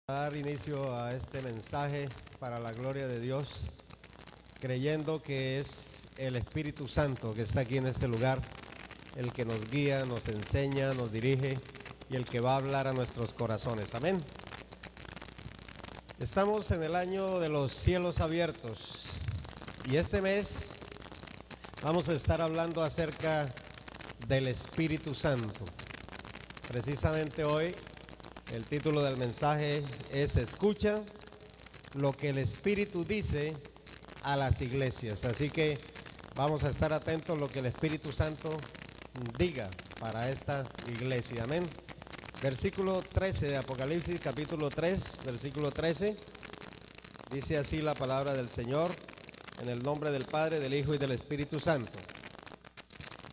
Dar inicio a este mensaje para la gloria de Dios, creyendo que es el Espíritu Santo que está aquí en este lugar, el que nos guía, nos enseña, nos dirige y el que va a hablar a nuestros corazones. Amén. Estamos en el año de los cielos abiertos y este mes vamos a estar hablando acerca del Espíritu Santo. Precisamente hoy el título del mensaje es Escucha lo que el Espíritu dice a las iglesias. Así que vamos a estar atentos a lo que el Espíritu Santo diga para esta iglesia. Amén. Versículo 13 de Apocalipsis, capítulo 3, versículo 13. Dice así la palabra del Señor, en el nombre del Padre, del Hijo y del Espíritu Santo.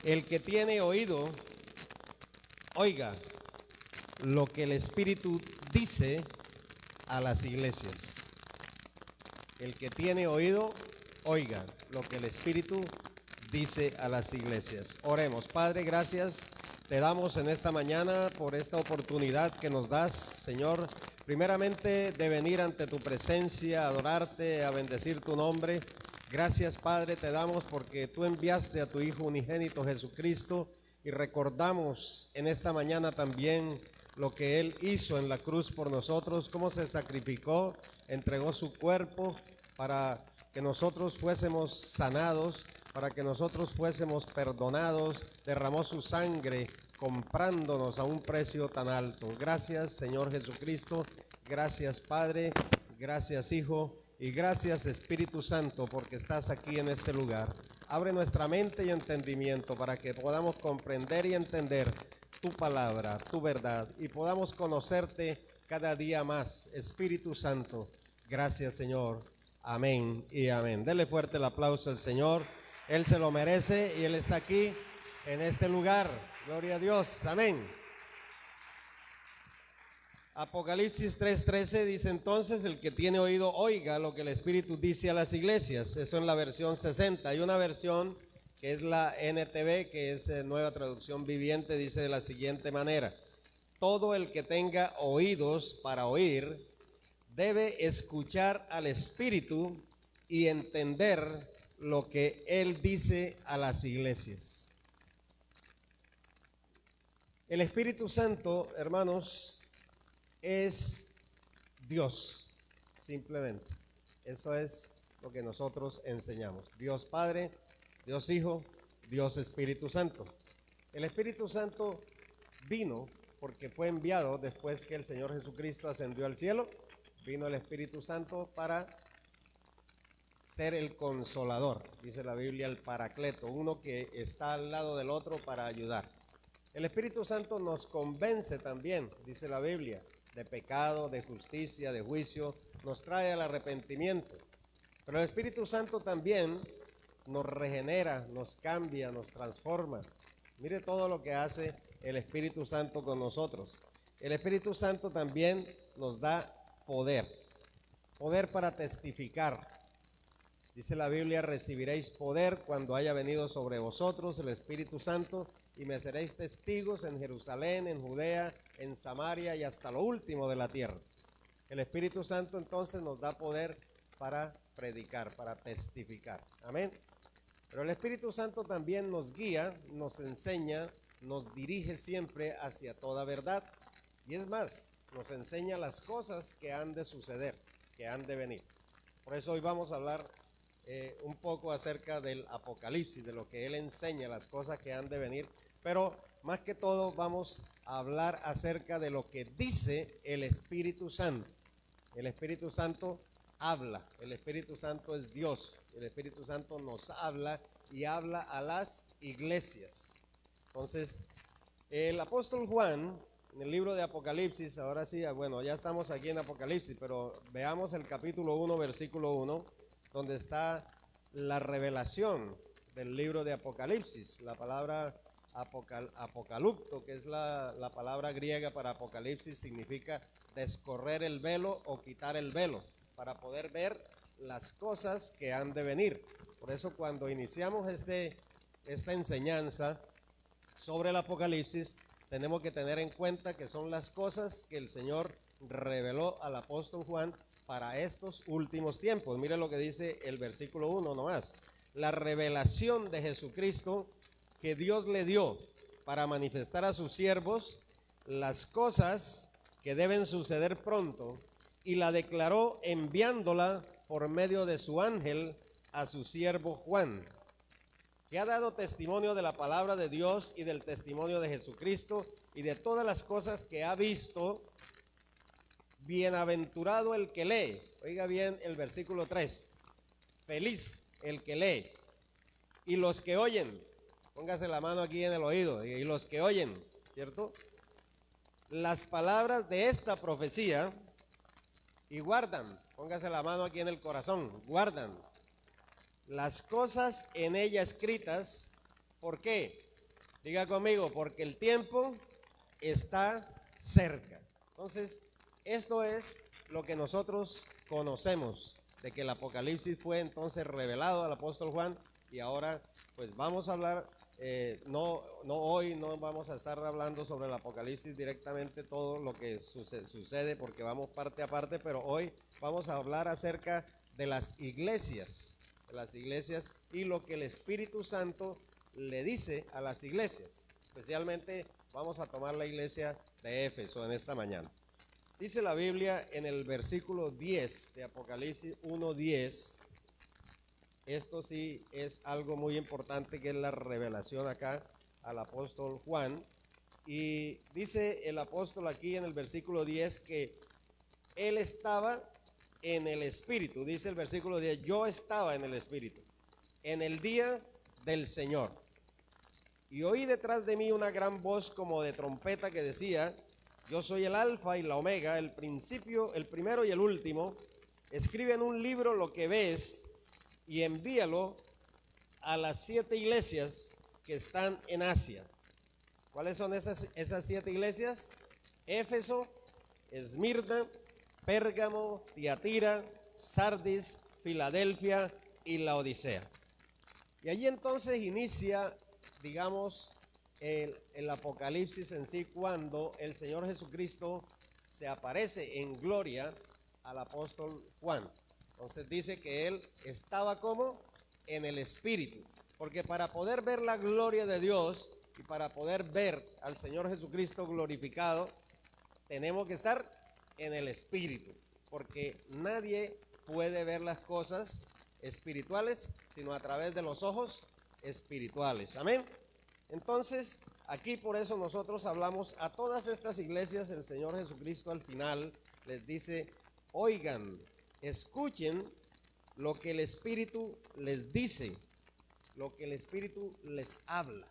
El que tiene oído, oiga lo que el Espíritu dice a las iglesias. El que tiene oído, oiga lo que el Espíritu dice a las iglesias. Oremos. Padre, gracias te damos en esta mañana por esta oportunidad que nos das, Señor, primeramente de venir ante tu presencia, a adorarte, a bendecir tu nombre. Gracias, Padre, te damos porque tú enviaste a tu Hijo unigénito Jesucristo y recordamos en esta mañana también lo que Él hizo en la cruz por nosotros, cómo se sacrificó, entregó su cuerpo para que nosotros fuésemos sanados, para que nosotros fuésemos perdonados, derramó su sangre comprándonos a un precio tan alto. Gracias, Señor Jesucristo, gracias, Padre, gracias, Hijo, y gracias, Espíritu Santo, porque estás aquí en este lugar. Abre nuestra mente y entendimiento para que podamos comprender y entender tu palabra, tu verdad, y podamos conocerte cada día más. Espíritu Santo, gracias, Señor. Amén y amén. Dele fuerte el aplauso al Señor. Él se lo merece y Él está aquí en este lugar. Gloria a Dios. Amén. Apocalipsis 3:13 dice entonces: el que tiene oído oiga lo que el Espíritu dice a las iglesias. Eso en la versión 60. Hay una versión que es la NTV, que es Nueva Traducción Viviente, dice de la siguiente manera: todo el que tenga oídos para oír debe escuchar al Espíritu y entender lo que Él dice a las iglesias. El Espíritu Santo, hermanos, es Dios, simplemente. Eso es lo que nosotros enseñamos. Dios Padre, Dios Hijo, Dios Espíritu Santo. El Espíritu Santo vino porque fue enviado después que el Señor Jesucristo ascendió al cielo. Vino el Espíritu Santo para ser el consolador, dice la Biblia, el paracleto, uno que está al lado del otro para ayudar. El Espíritu Santo nos convence también, dice la Biblia, de pecado, de justicia, de juicio, nos trae al arrepentimiento. Pero el Espíritu Santo también nos regenera, nos cambia, nos transforma. Mire todo lo que hace el Espíritu Santo con nosotros. El Espíritu Santo también nos da poder para testificar. Dice la Biblia: recibiréis poder cuando haya venido sobre vosotros el Espíritu Santo y me seréis testigos en Jerusalén, en Judea, en Samaria y hasta lo último de la tierra. El Espíritu Santo entonces nos da poder para predicar, para testificar. Amén. Pero el Espíritu Santo también nos guía, nos enseña, nos dirige siempre hacia toda verdad. Y es más, nos enseña las cosas que han de suceder, que han de venir. Por eso hoy vamos a hablar un poco acerca del Apocalipsis, de lo que Él enseña, las cosas que han de venir. Pero más que todo vamos a hablar acerca de lo que dice el Espíritu Santo. El Espíritu Santo habla, el Espíritu Santo es Dios, el Espíritu Santo nos habla y habla a las iglesias. Entonces, el apóstol Juan, en el libro de Apocalipsis, ahora sí, bueno, ya estamos aquí en Apocalipsis, pero veamos el capítulo 1, versículo 1, donde está la revelación del libro de Apocalipsis. La palabra apocalupto, que es la palabra griega para Apocalipsis, significa descorrer el velo o quitar el velo, para poder ver las cosas que han de venir. Por eso cuando iniciamos esta enseñanza sobre el Apocalipsis, tenemos que tener en cuenta que son las cosas que el Señor reveló al apóstol Juan para estos últimos tiempos. Mire lo que dice el versículo 1 nomás. La revelación de Jesucristo que Dios le dio para manifestar a sus siervos las cosas que deben suceder pronto, y la declaró enviándola por medio de su ángel a su siervo Juan, que ha dado testimonio de la palabra de Dios y del testimonio de Jesucristo y de todas las cosas que ha visto. Bienaventurado el que lee. Oiga bien el versículo 3. Feliz el que lee. Y los que oyen. Póngase la mano aquí en el oído. Y los que oyen, ¿cierto? Las palabras de esta profecía y guardan. Póngase la mano aquí en el corazón. Guardan las cosas en ella escritas. ¿Por qué? Diga conmigo, porque el tiempo está cerca. Entonces, esto es lo que nosotros conocemos, de que el Apocalipsis fue entonces revelado al apóstol Juan, y ahora pues vamos a hablar, hoy no vamos a estar hablando sobre el Apocalipsis directamente todo lo que sucede, porque vamos parte a parte, pero hoy vamos a hablar acerca de las iglesias y lo que el Espíritu Santo le dice a las iglesias. Especialmente vamos a tomar la iglesia de Éfeso en esta mañana. Dice la Biblia en el versículo 10 de Apocalipsis 1:10, esto sí es algo muy importante, que es la revelación acá al apóstol Juan, y dice el apóstol aquí en el versículo 10 que él estaba en el Espíritu. Dice el versículo 10, yo estaba en el Espíritu en el día del Señor, y oí detrás de mí una gran voz como de trompeta que decía: yo soy el alfa y la omega, el principio, el primero y el último. Escribe en un libro lo que ves y envíalo a las 7 iglesias que están en Asia. ¿Cuáles son esas 7 iglesias? Éfeso, Esmirna, Pérgamo, Tiatira, Sardis, Filadelfia y Laodicea. Y allí entonces inicia, digamos, el Apocalipsis en sí, cuando el Señor Jesucristo se aparece en gloria al apóstol Juan. Entonces dice que él estaba como en el Espíritu, porque para poder ver la gloria de Dios y para poder ver al Señor Jesucristo glorificado, tenemos que estar en el Espíritu, porque nadie puede ver las cosas espirituales sino a través de los ojos espirituales. Amén. Entonces, aquí por eso nosotros hablamos a todas estas iglesias. El Señor Jesucristo al final les dice: oigan, escuchen lo que el Espíritu les dice, lo que el Espíritu les habla.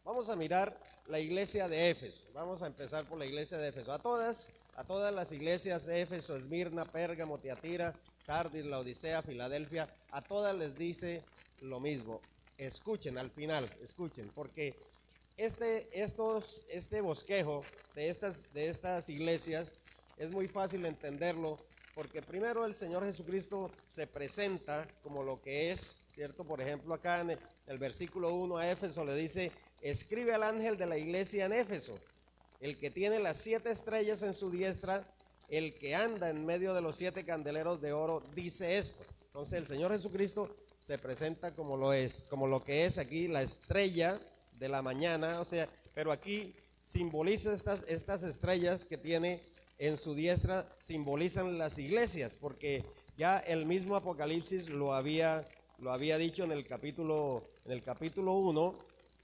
Vamos a mirar la iglesia de Éfeso. Vamos a empezar por la iglesia de Éfeso. A todas las iglesias de Éfeso, Esmirna, Pérgamo, Tiatira, Sardis, Laodicea, Filadelfia, a todas les dice lo mismo. Escuchen al final, escuchen, porque este bosquejo de estas iglesias es muy fácil entenderlo, porque primero el Señor Jesucristo se presenta como lo que es, ¿cierto? Por ejemplo, acá en el versículo 1 a Éfeso le dice: escribe al ángel de la iglesia en Éfeso, el que tiene las 7 estrellas en su diestra, el que anda en medio de los 7 candeleros de oro, dice esto. Entonces el Señor Jesucristo se presenta como lo que es aquí, la estrella de la mañana, o sea, pero aquí simboliza estas estrellas que tiene en su diestra, simbolizan las iglesias, porque ya el mismo Apocalipsis lo había dicho en el capítulo 1,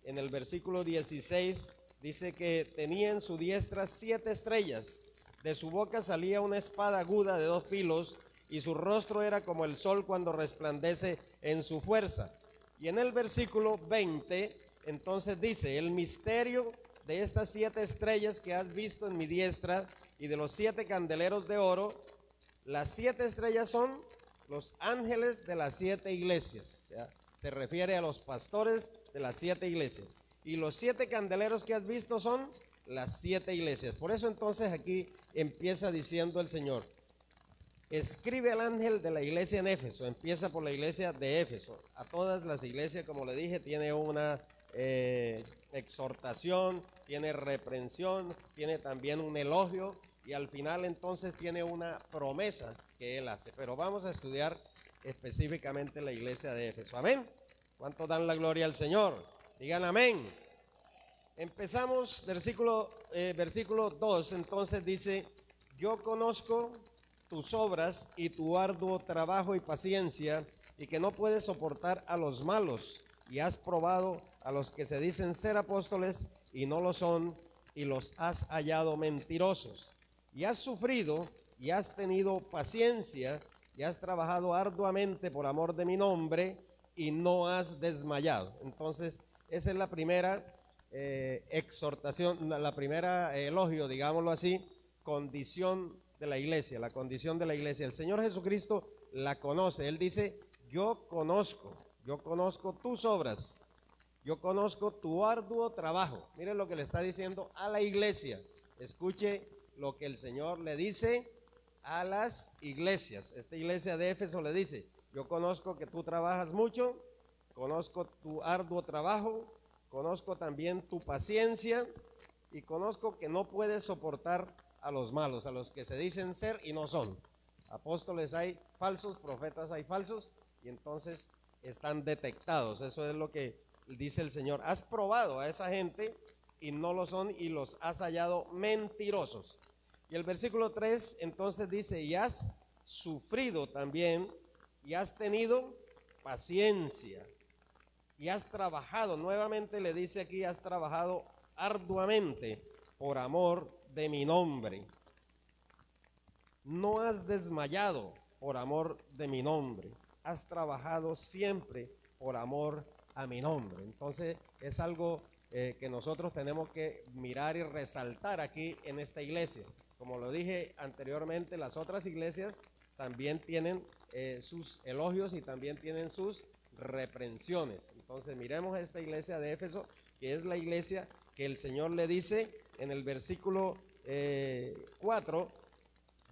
en el versículo 16, dice que tenía en su diestra 7 estrellas, de su boca salía una espada aguda de 2 filos, y su rostro era como el sol cuando resplandece en su fuerza. Y en el versículo 20, entonces dice: el misterio de estas 7 estrellas que has visto en mi diestra y de los 7 candeleros de oro. Las 7 estrellas son los ángeles de las 7 iglesias, ¿ya? Se refiere a los pastores de las 7 iglesias. Y los 7 candeleros que has visto son las 7 iglesias. Por eso entonces aquí empieza diciendo el Señor: escribe al ángel de la iglesia en Éfeso. Empieza por la iglesia de Éfeso. A todas las iglesias, como le dije, tiene una exhortación, tiene reprensión, tiene también un elogio, y al final entonces tiene una promesa que él hace. Pero vamos a estudiar específicamente la iglesia de Éfeso. Amén. ¿Cuántos dan la gloria al Señor? Digan amén. Empezamos versículo 2, entonces dice: yo conozco tus obras y tu arduo trabajo y paciencia, y que no puedes soportar a los malos, y has probado a los que se dicen ser apóstoles y no lo son, y los has hallado mentirosos. Y has sufrido y has tenido paciencia y has trabajado arduamente por amor de mi nombre y no has desmayado. Entonces, esa es la primera exhortación, la primera elogio, digámoslo así, condición de la iglesia, la condición de la iglesia. El Señor Jesucristo la conoce. Él dice: yo conozco tus obras, yo conozco tu arduo trabajo. Miren lo que le está diciendo a la iglesia. Escuche lo que el Señor le dice a las iglesias. Esta iglesia de Éfeso le dice: yo conozco que tú trabajas mucho, conozco tu arduo trabajo, conozco también tu paciencia y conozco que no puedes soportar a los malos, a los que se dicen ser y no son. Apóstoles hay falsos, profetas hay falsos, y entonces están detectados. Eso es lo que dice el Señor. Has probado a esa gente y no lo son, y los has hallado mentirosos. Y el versículo 3 entonces dice: y has sufrido también, y has tenido paciencia, y has trabajado, nuevamente le dice aquí, has trabajado arduamente por amor de mi nombre. No has desmayado por amor de mi nombre. Has trabajado siempre por amor a mi nombre. Entonces es algo que nosotros tenemos que mirar y resaltar aquí en esta iglesia. Como lo dije anteriormente, las otras iglesias también tienen sus elogios y también tienen sus reprensiones. Entonces miremos a esta iglesia de Éfeso, que es la iglesia que el Señor le dice en el versículo 4: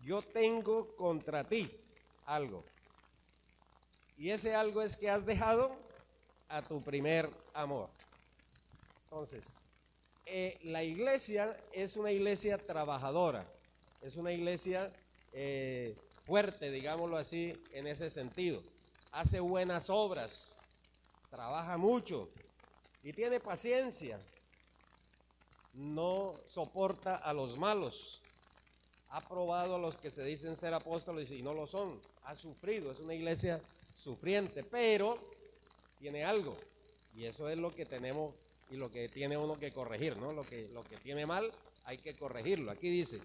yo tengo contra ti algo, y ese algo es que has dejado a tu primer amor. Entonces, la iglesia es una iglesia trabajadora, es una iglesia fuerte, digámoslo así, en ese sentido. Hace buenas obras, trabaja mucho y tiene paciencia. No soporta a los malos. Ha probado a los que se dicen ser apóstoles y no lo son. Ha sufrido, es una iglesia sufriente, pero tiene algo. Y eso es lo que tenemos y lo que tiene uno que corregir, ¿no? Lo que tiene mal hay que corregirlo. Aquí dice: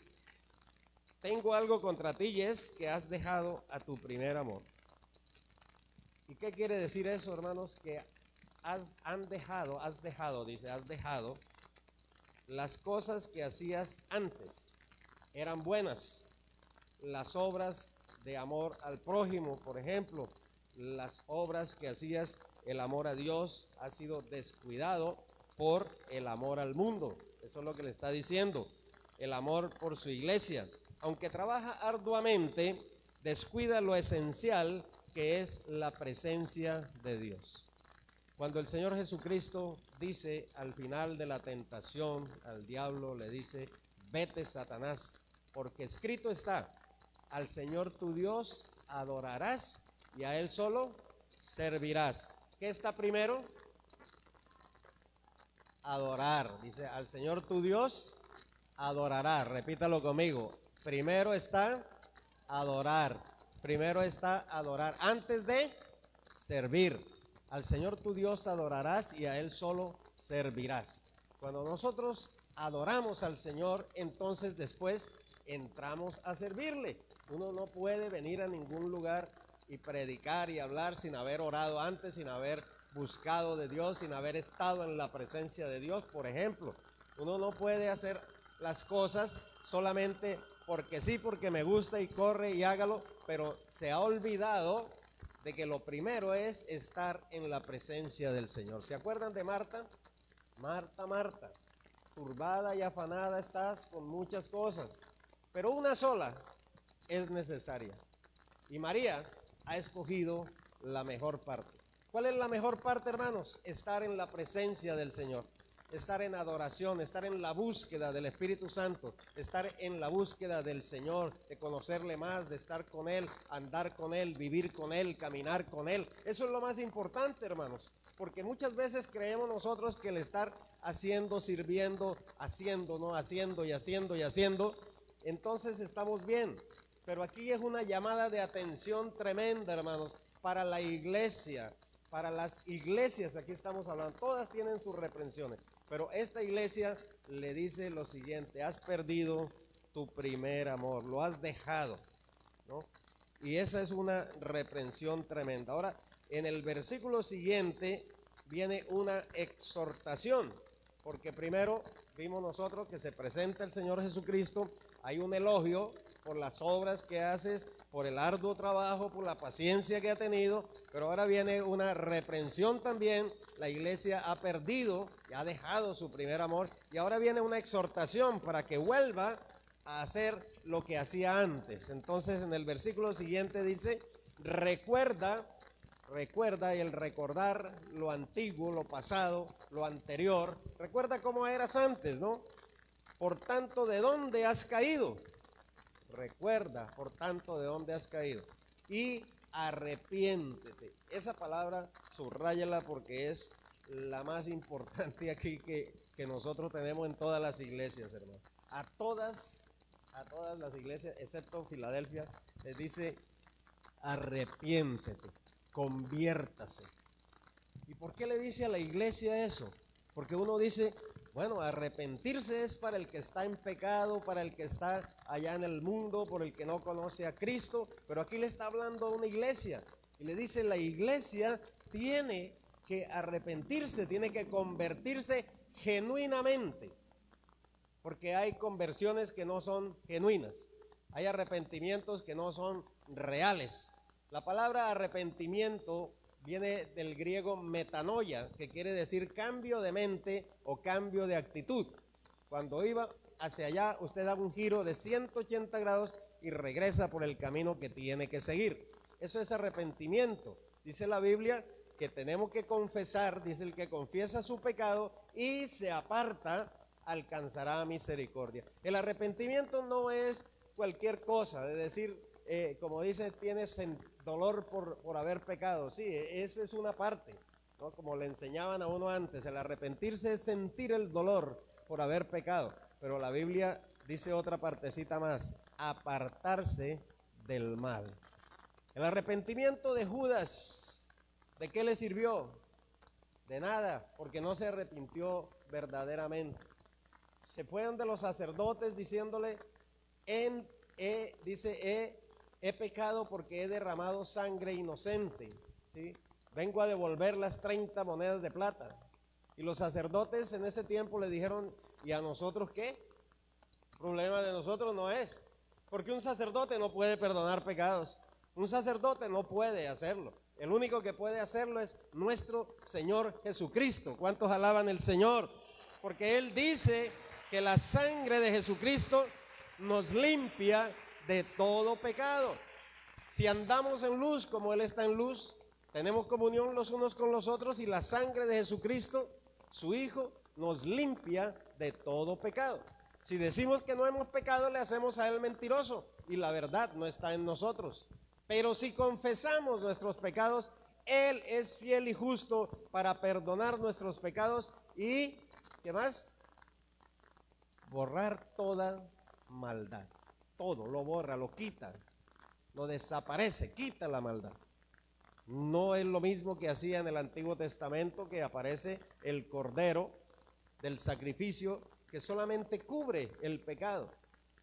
tengo algo contra ti, y es que has dejado a tu primer amor. ¿Y qué quiere decir eso, hermanos? Que has dejado las cosas que hacías antes. Eran buenas, las obras de amor al prójimo, por ejemplo, las obras que hacías, el amor a Dios ha sido descuidado por el amor al mundo. Eso es lo que le está diciendo, el amor por su iglesia. Aunque trabaja arduamente, descuida lo esencial, que es la presencia de Dios. Cuando el Señor Jesucristo dice al final de la tentación al diablo, le dice: vete, Satanás, porque escrito está: al Señor tu Dios adorarás y a Él solo servirás. ¿Qué está primero? Adorar. Dice: al Señor tu Dios adorarás. Repítalo conmigo. Primero está adorar. Primero está adorar antes de servir. Al Señor tu Dios adorarás y a Él solo servirás. Cuando nosotros adoramos al Señor, entonces después entramos a servirle. Uno no puede venir a ningún lugar y predicar y hablar sin haber orado antes, sin haber buscado de Dios, sin haber estado en la presencia de Dios, por ejemplo. Uno no puede hacer las cosas solamente porque sí, porque me gusta y corre y hágalo, pero se ha olvidado de que lo primero es estar en la presencia del Señor. ¿Se acuerdan de Marta? Marta, turbada y afanada estás con muchas cosas, pero una sola es necesaria. Y María ha escogido la mejor parte. ¿Cuál es la mejor parte, hermanos? Estar en la presencia del Señor. estar en adoración, estar en la búsqueda del Espíritu Santo, estar en la búsqueda del Señor, de conocerle más, de estar con Él, andar con Él, vivir con Él, caminar con Él. Eso es lo más importante, hermanos, porque muchas veces creemos nosotros que el estar haciendo, sirviendo, haciendo, ¿no? Haciendo y haciendo y haciendo, entonces estamos bien. Pero aquí es una llamada de atención tremenda, hermanos, para la iglesia, para las iglesias. Aquí estamos hablando, todas tienen sus reprensiones, pero esta iglesia le dice lo siguiente: has perdido tu primer amor, lo has dejado, ¿no? Y esa es una reprensión tremenda. Ahora, en el versículo siguiente viene una exhortación, porque primero vimos nosotros que se presenta el Señor Jesucristo, hay un elogio por las obras que haces, por el arduo trabajo, por la paciencia que ha tenido, pero ahora viene una reprensión también. La iglesia ha perdido y ha dejado su primer amor, y ahora viene una exhortación para que vuelva a hacer lo que hacía antes. Entonces en el versículo siguiente dice: recuerda, y el recordar lo antiguo, lo pasado, lo anterior, recuerda cómo eras antes, ¿no? Por tanto, ¿de dónde has caído? Recuerda, por tanto, de dónde has caído y arrepiéntete. Esa palabra subráyala porque es la más importante aquí que nosotros tenemos en todas las iglesias, hermano. A todas las iglesias, excepto Filadelfia, les dice: arrepiéntete, conviértase. ¿Y por qué le dice a la iglesia eso? Porque uno dice, bueno, arrepentirse es para el que está en pecado, para el que está allá en el mundo, por el que no conoce a Cristo, pero aquí le está hablando a una iglesia y le dice: la iglesia tiene que arrepentirse, tiene que convertirse genuinamente, porque hay conversiones que no son genuinas, hay arrepentimientos que no son reales. La palabra arrepentimiento viene del griego metanoia, que quiere decir cambio de mente o cambio de actitud. Cuando iba hacia allá, usted da un giro de 180 grados y regresa por el camino que tiene que seguir. Eso es arrepentimiento. Dice la Biblia que tenemos que confesar, dice: el que confiesa su pecado y se aparta, alcanzará misericordia. El arrepentimiento no es cualquier cosa, de decir, como dice, tienes dolor por haber pecado. Sí, esa es una parte, ¿no? Como le enseñaban a uno antes, el arrepentirse es sentir el dolor por haber pecado. Pero la Biblia dice otra partecita más: apartarse del mal. El arrepentimiento de Judas, ¿de qué le sirvió? De nada, porque no se arrepintió verdaderamente. Se fue donde los sacerdotes diciéndole: he pecado porque he derramado sangre inocente, ¿sí? Vengo a devolver las 30 monedas de plata. Y los sacerdotes en ese tiempo le dijeron: ¿y a nosotros qué? El problema de nosotros no es, porque un sacerdote no puede perdonar pecados, un sacerdote no puede hacerlo. El único que puede hacerlo es nuestro Señor Jesucristo. ¿Cuántos alaban al Señor? Porque Él dice que la sangre de Jesucristo nos limpia de todo pecado. Si andamos en luz como Él está en luz, tenemos comunión los unos con los otros, y la sangre de Jesucristo, su Hijo, nos limpia de todo pecado. Si decimos que no hemos pecado, le hacemos a Él mentiroso y la verdad no está en nosotros. Pero si confesamos nuestros pecados, Él es fiel y justo para perdonar nuestros pecados y, ¿qué más? Borrar toda maldad. Todo lo borra, lo quita, lo desaparece, quita la maldad. No es lo mismo que hacía en el Antiguo Testamento, que aparece el cordero del sacrificio que solamente cubre el pecado.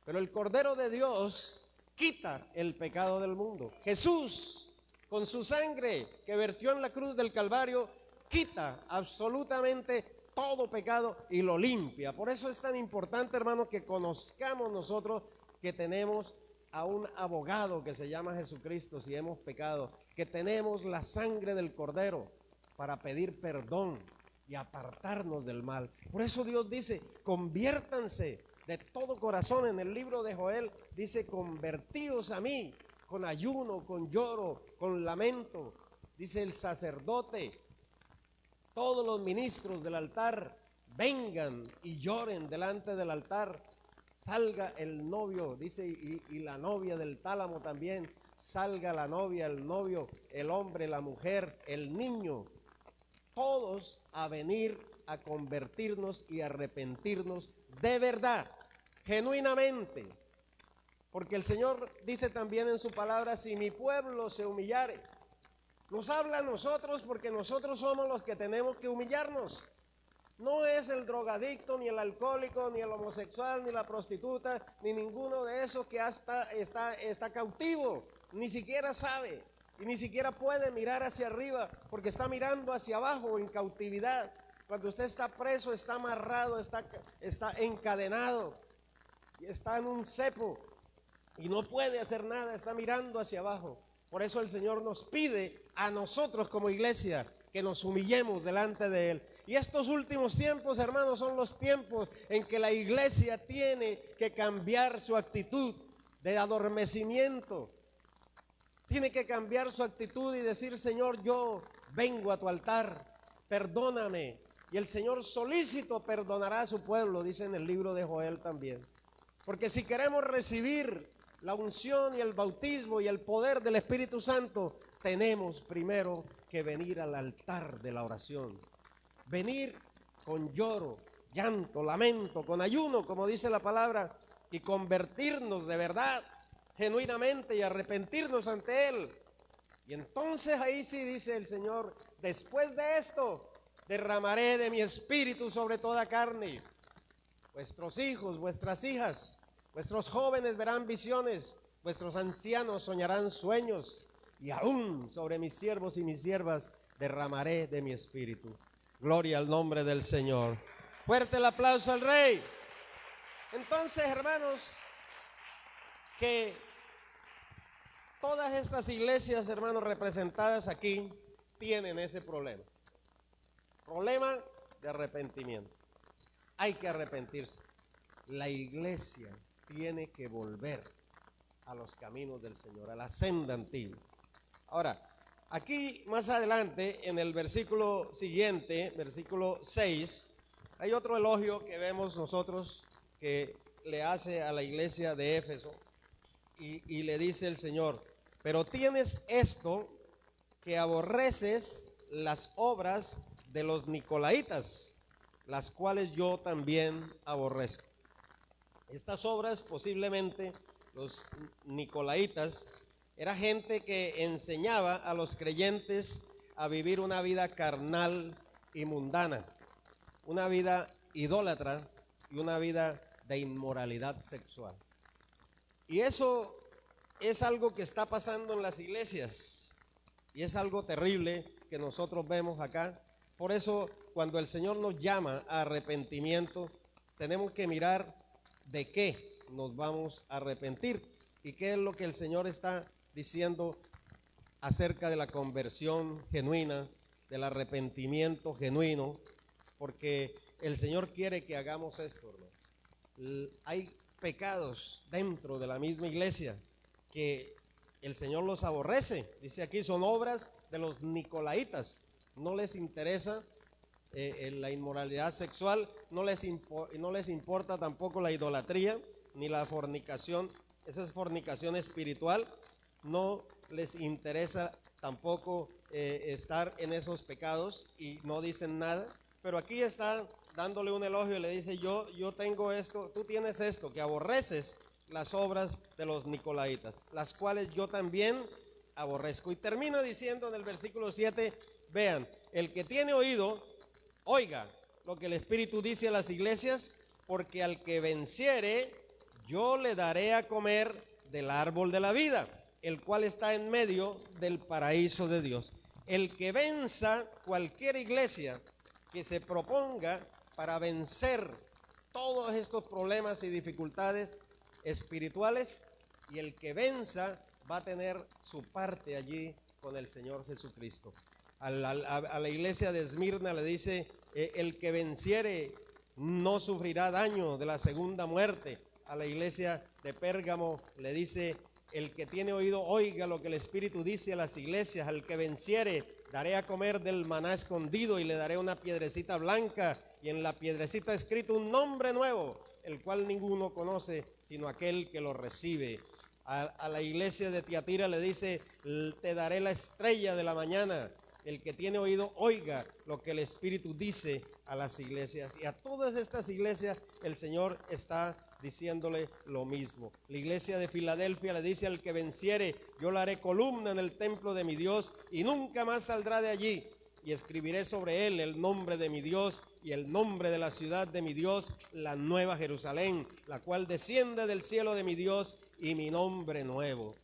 Pero el Cordero de Dios quita el pecado del mundo. Jesús, con su sangre que vertió en la cruz del Calvario, quita absolutamente todo pecado y lo limpia. Por eso es tan importante, hermano, que conozcamos nosotros que tenemos a un abogado que se llama Jesucristo si hemos pecado, que tenemos la sangre del Cordero para pedir perdón y apartarnos del mal. Por eso Dios dice: conviértanse de todo corazón. En el libro de Joel dice: convertíos a mí, con ayuno, con lloro, con lamento. Dice el sacerdote, todos los ministros del altar vengan y lloren delante del altar. Salga el novio, dice, y la novia del tálamo también. Salga la novia, el novio, el hombre, la mujer, el niño. Todos a venir a convertirnos y arrepentirnos de verdad, genuinamente. Porque el Señor dice también en su palabra, si mi pueblo se humillare. Nos habla a nosotros porque nosotros somos los que tenemos que humillarnos. No es el drogadicto, ni el alcohólico, ni el homosexual, ni la prostituta, ni ninguno de esos que hasta está cautivo, ni siquiera sabe y ni siquiera puede mirar hacia arriba porque está mirando hacia abajo en cautividad. Cuando usted está preso, está amarrado, está encadenado, está en un cepo y no puede hacer nada, está mirando hacia abajo. Por eso el Señor nos pide a nosotros como iglesia que nos humillemos delante de Él. Y estos últimos tiempos, hermanos, son los tiempos en que la iglesia tiene que cambiar su actitud de adormecimiento. Tiene que cambiar su actitud y decir, Señor, yo vengo a tu altar, perdóname. Y el Señor solícito perdonará a su pueblo, dice en el libro de Joel también. Porque si queremos recibir la unción y el bautismo y el poder del Espíritu Santo, tenemos primero que venir al altar de la oración. Venir con lloro, llanto, lamento, con ayuno, como dice la palabra, y convertirnos de verdad, genuinamente, y arrepentirnos ante Él. Y entonces ahí sí dice el Señor, después de esto, derramaré de mi espíritu sobre toda carne. Vuestros hijos, vuestras hijas, vuestros jóvenes verán visiones, vuestros ancianos soñarán sueños, y aún sobre mis siervos y mis siervas derramaré de mi espíritu. Gloria al nombre del Señor. Fuerte el aplauso al Rey. Entonces, hermanos, que todas estas iglesias, hermanos, representadas aquí, tienen ese problema. Problema de arrepentimiento. Hay que arrepentirse. La iglesia tiene que volver a los caminos del Señor, a la senda antigua. Ahora, aquí más adelante, en el versículo siguiente, versículo 6, hay otro elogio que vemos nosotros que le hace a la iglesia de Éfeso y le dice el Señor, pero tienes esto, que aborreces las obras de los nicolaitas, las cuales yo también aborrezco. Estas obras, posiblemente, los nicolaitas, era gente que enseñaba a los creyentes a vivir una vida carnal y mundana, una vida idólatra y una vida de inmoralidad sexual. Y eso es algo que está pasando en las iglesias y es algo terrible que nosotros vemos acá. Por eso, cuando el Señor nos llama a arrepentimiento, tenemos que mirar de qué nos vamos a arrepentir y qué es lo que el Señor está diciendo acerca de la conversión genuina, del arrepentimiento genuino, porque el Señor quiere que hagamos esto, hermanos. Hay pecados dentro de la misma iglesia que el Señor los aborrece. Dice aquí, son obras de los nicolaitas. No les interesa la inmoralidad sexual, no les importa tampoco la idolatría ni la fornicación. Esa es fornicación espiritual. No les interesa tampoco estar en esos pecados y no dicen nada. Pero aquí está dándole un elogio y le dice, yo tengo esto, tú tienes esto, que aborreces las obras de los nicolaitas, las cuales yo también aborrezco. Y termina diciendo en el versículo 7, vean, el que tiene oído, oiga lo que el Espíritu dice a las iglesias, porque al que venciere, yo le daré a comer del árbol de la vida, el cual está en medio del paraíso de Dios. El que venza cualquier iglesia que se proponga para vencer todos estos problemas y dificultades espirituales, y el que venza va a tener su parte allí con el Señor Jesucristo. A la iglesia de Esmirna le dice, el que venciere no sufrirá daño de la segunda muerte. A la iglesia de Pérgamo le dice, el que tiene oído, oiga lo que el Espíritu dice a las iglesias, al que venciere, daré a comer del maná escondido y le daré una piedrecita blanca y en la piedrecita escrito un nombre nuevo, el cual ninguno conoce sino aquel que lo recibe. A la iglesia de Tiatira le dice, te daré la estrella de la mañana. El que tiene oído, oiga lo que el Espíritu dice a las iglesias. Y a todas estas iglesias el Señor está diciéndole lo mismo. La iglesia de Filadelfia le dice, al que venciere, yo le haré columna en el templo de mi Dios y nunca más saldrá de allí. Y escribiré sobre él el nombre de mi Dios y el nombre de la ciudad de mi Dios, la nueva Jerusalén, la cual desciende del cielo de mi Dios, y mi nombre nuevo.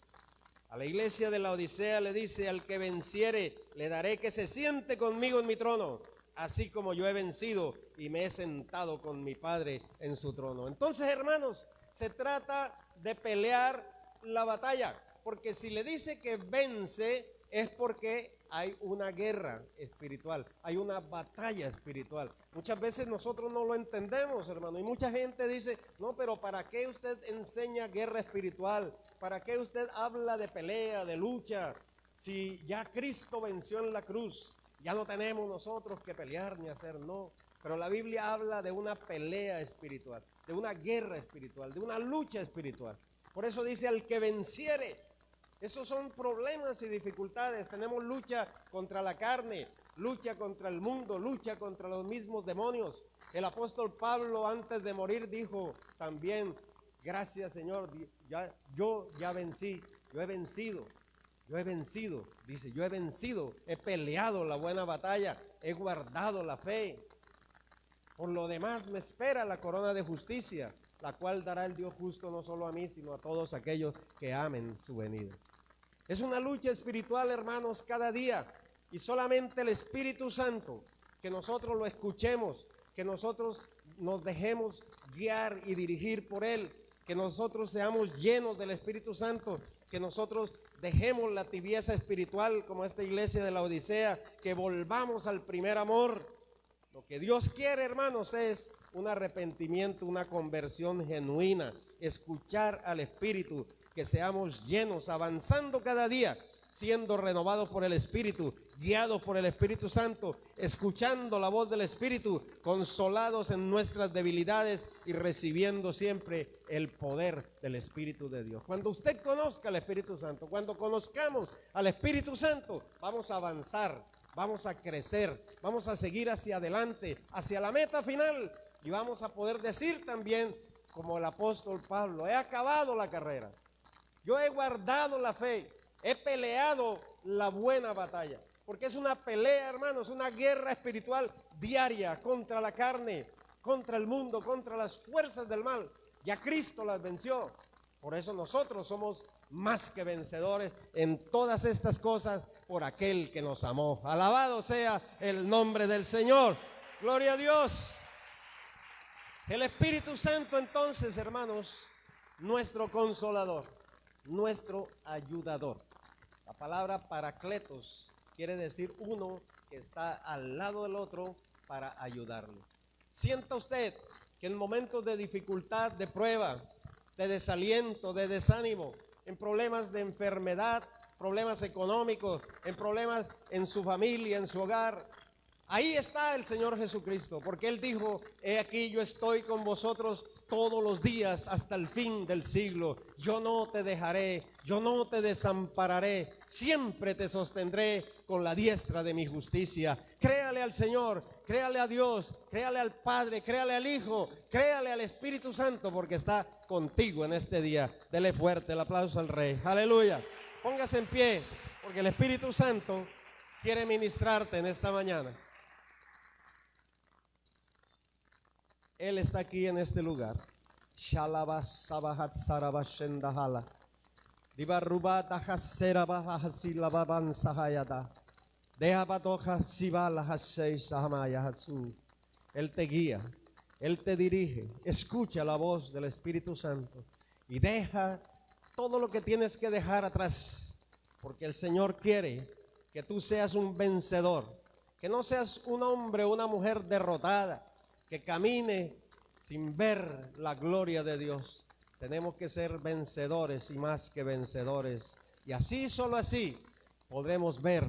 A la iglesia de la Odisea le dice, al que venciere, le daré que se siente conmigo en mi trono, así como yo he vencido y me he sentado con mi Padre en su trono. Entonces, hermanos, se trata de pelear la batalla, porque si le dice que vence, es porque hay una guerra espiritual, hay una batalla espiritual. Muchas veces nosotros no lo entendemos, hermano, y mucha gente dice, no, pero ¿para qué usted enseña guerra espiritual? ¿Para qué usted habla de pelea, de lucha? Si ya Cristo venció en la cruz, ya no tenemos nosotros que pelear ni hacer, no. Pero la Biblia habla de una pelea espiritual, de una guerra espiritual, de una lucha espiritual. Por eso dice, al que venciere. Estos son problemas y dificultades. Tenemos lucha contra la carne, lucha contra el mundo, lucha contra los mismos demonios. El apóstol Pablo antes de morir dijo también, gracias Señor, yo ya vencí, yo he vencido, dice, yo he vencido, he peleado la buena batalla, he guardado la fe. Por lo demás me espera la corona de justicia, la cual dará el Dios justo no solo a mí, sino a todos aquellos que amen su venida. Es una lucha espiritual, hermanos, cada día. Y solamente el Espíritu Santo, que nosotros lo escuchemos, que nosotros nos dejemos guiar y dirigir por Él, que nosotros seamos llenos del Espíritu Santo, que nosotros dejemos la tibieza espiritual como esta iglesia de la Odisea, que volvamos al primer amor. Lo que Dios quiere, hermanos, es un arrepentimiento, una conversión genuina, escuchar al Espíritu, que seamos llenos, avanzando cada día, siendo renovados por el Espíritu, guiados por el Espíritu Santo, escuchando la voz del Espíritu, consolados en nuestras debilidades y recibiendo siempre el poder del Espíritu de Dios. Cuando usted conozca al Espíritu Santo, cuando conozcamos al Espíritu Santo, vamos a avanzar, vamos a crecer, vamos a seguir hacia adelante, hacia la meta final, y vamos a poder decir también, como el apóstol Pablo, he acabado la carrera, yo he guardado la fe, he peleado la buena batalla, porque es una pelea, hermanos, una guerra espiritual diaria contra la carne, contra el mundo, contra las fuerzas del mal. Ya Cristo las venció. Por eso nosotros somos más que vencedores en todas estas cosas por aquel que nos amó. Alabado sea el nombre del Señor. Gloria a Dios. El Espíritu Santo, entonces, hermanos, nuestro consolador, nuestro ayudador. La palabra paracletos quiere decir uno que está al lado del otro para ayudarle. Sienta usted que en momentos de dificultad, de prueba, de desaliento, de desánimo, en problemas de enfermedad, problemas económicos, en problemas en su familia, en su hogar, ahí está el Señor Jesucristo, porque Él dijo, he aquí yo estoy con vosotros todos los días hasta el fin del siglo. Yo no te dejaré, yo no te desampararé, siempre te sostendré con la diestra de mi justicia. Créale al Señor, créale a Dios, créale al Padre, créale al Hijo, créale al Espíritu Santo, porque está contigo en este día. Dele fuerte el aplauso al Rey. Aleluya. Póngase en pie, porque el Espíritu Santo quiere ministrarte en esta mañana. Él está aquí en este lugar. Shalabas sabahat sarabashendahala. Dibaruba dahasera bahasilababan sahayada. Dehabatoja sibala hasei sahamayahatsu. Él te guía, Él te dirige. Escucha la voz del Espíritu Santo y deja todo lo que tienes que dejar atrás, porque el Señor quiere que tú seas un vencedor, que no seas un hombre o una mujer derrotada, que camine sin ver la gloria de Dios. Tenemos que ser vencedores y más que vencedores. Y así, solo así, podremos ver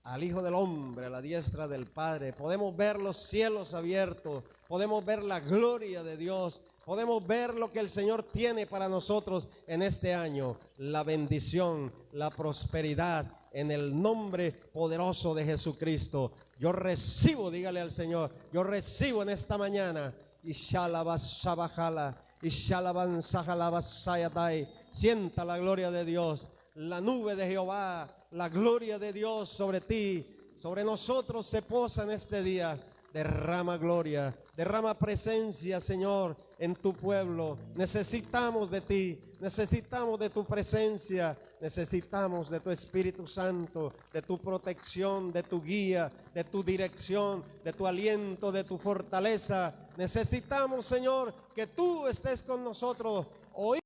al Hijo del Hombre a la diestra del Padre. Podemos ver los cielos abiertos, podemos ver la gloria de Dios, podemos ver lo que el Señor tiene para nosotros en este año, la bendición, la prosperidad, en el nombre poderoso de Jesucristo. Yo recibo, dígale al Señor, yo recibo en esta mañana. Sienta la gloria de Dios, la nube de Jehová, la gloria de Dios sobre ti, sobre nosotros se posa en este día. Derrama gloria, derrama presencia, Señor, en tu pueblo. Necesitamos de ti, necesitamos de tu presencia, necesitamos de tu Espíritu Santo, de tu protección, de tu guía, de tu dirección, de tu aliento, de tu fortaleza. Necesitamos, Señor, que tú estés con nosotros. Hoy